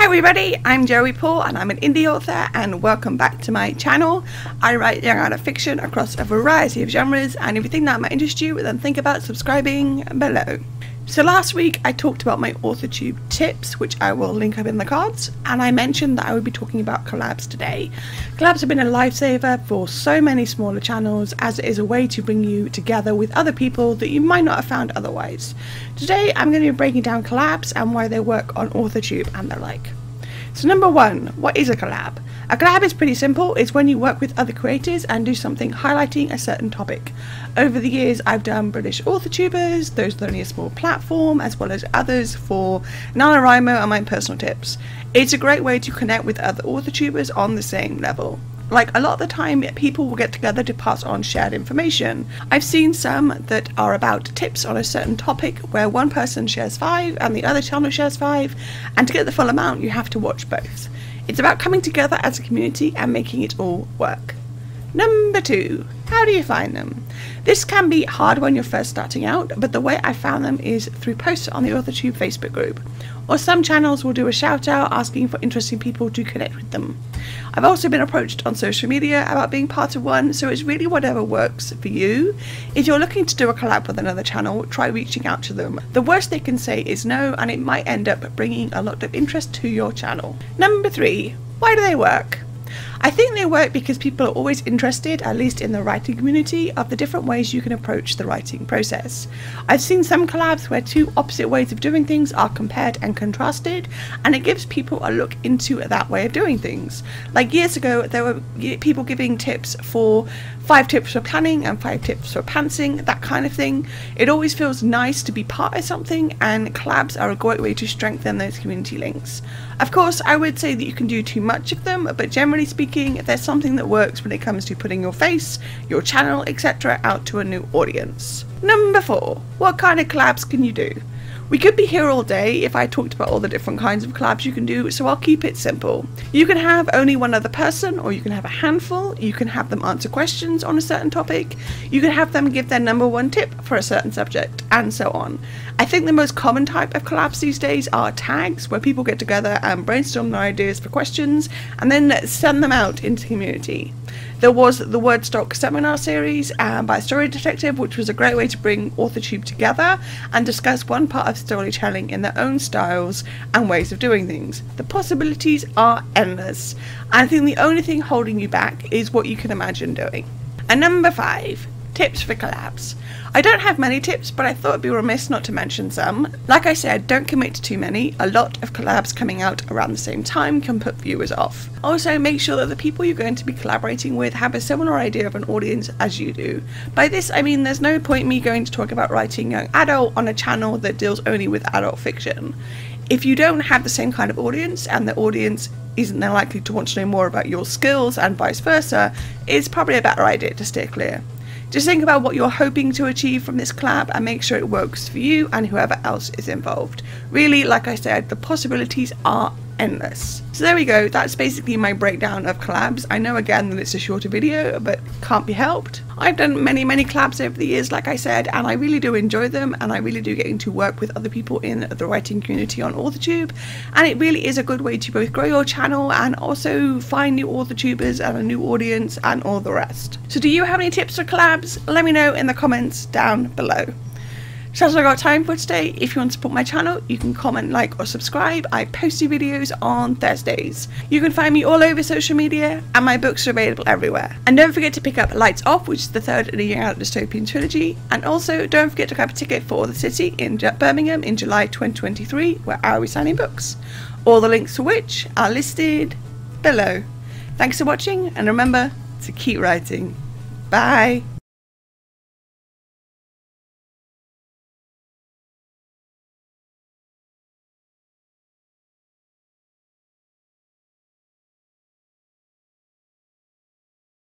everybody, I'm Joey Paul and I'm an indie author, and welcome back to my channel. I write young adult fiction across a variety of genres, and if you think that might interest you, then think about subscribing below. So last week I talked about my Authortube tips, which I will link up in the cards, and I mentioned that I would be talking about collabs today. Collabs have been a lifesaver for so many smaller channels, as it is a way to bring you together with other people that you might not have found otherwise. Today I'm going to be breaking down collabs and why they work on Authortube and the like. So number one, what is a collab? A collab is pretty simple. It's when you work with other creators and do something highlighting a certain topic. Over the years I've done British Authortubers, those with only a small platform, as well as others for NaNoWriMo and my personal tips. It's a great way to connect with other Authortubers on the same level. Like, a lot of the time people will get together to pass on shared information. I've seen some that are about tips on a certain topic where one person shares 5 and the other channel shares 5, and to get the full amount you have to watch both. It's about coming together as a community and making it all work. Number 2, how do you find them? This can be hard when you're first starting out, but the way I found them is through posts on the Authortube Facebook group, or some channels will do a shout out asking for interesting people to connect with them. I've also been approached on social media about being part of one, so it's really whatever works for you. If you're looking to do a collab with another channel, try reaching out to them. The worst they can say is no, and it might end up bringing a lot of interest to your channel. Number 3, why do they work? I think they work because people are always interested, at least in the writing community, of the different ways you can approach the writing process. I've seen some collabs where two opposite ways of doing things are compared and contrasted, and it gives people a look into that way of doing things. Like years ago, there were people giving tips for 5 tips for planning and 5 tips for pantsing, that kind of thing. It always feels nice to be part of something, and collabs are a great way to strengthen those community links. Of course, I would say that you can do too much of them, but generally speaking, there's something that works when it comes to putting your face, your channel, etc. out to a new audience. Number 4, what kind of collabs can you do? We could be here all day if I talked about all the different kinds of collabs you can do, so I'll keep it simple. You can have only one other person, or you can have a handful. You can have them answer questions on a certain topic. You can have them give their number 1 tip for a certain subject, and so on. I think the most common type of collabs these days are tags, where people get together and brainstorm their ideas for questions and then send them out into the community. There was the Wordstock seminar series by Story Detective, which was a great way to bring Authortube together and discuss one part of storytelling in their own styles and ways of doing things. The possibilities are endless. I think the only thing holding you back is what you can imagine doing. And number 5, tips for collabs. I don't have many tips, but I thought it'd be remiss not to mention some. Like I said, don't commit to too many. A lot of collabs coming out around the same time can put viewers off. Also, make sure that the people you're going to be collaborating with have a similar idea of an audience as you do. By this I mean there's no point me going to talk about writing young adult on a channel that deals only with adult fiction. If you don't have the same kind of audience, and the audience isn't then likely to want to know more about your skills and vice versa, it's probably a better idea to steer clear. Just think about what you're hoping to achieve from this collab and make sure it works for you and whoever else is involved. Really, like I said, the possibilities are endless. So there we go, that's basically my breakdown of collabs. I know again that it's a shorter video, but can't be helped. I've done many collabs over the years, like I said, and I really do enjoy them, and I really do getting to work with other people in the writing community on Authortube, and it really is a good way to both grow your channel and also find new Authortubers and a new audience and all the rest. So do you have any tips for collabs? Let me know in the comments down below. So that's all I got time for today. If you want to support my channel, you can comment, like, or subscribe. I post new videos on Thursdays. You can find me all over social media, and my books are available everywhere. And don't forget to pick up Lights Off, which is the 3rd in a young adult dystopian trilogy. And also, don't forget to grab a ticket for The City in Birmingham in July 2023, where I'll be signing books. All the links to which are listed below. Thanks for watching, and remember to keep writing. Bye!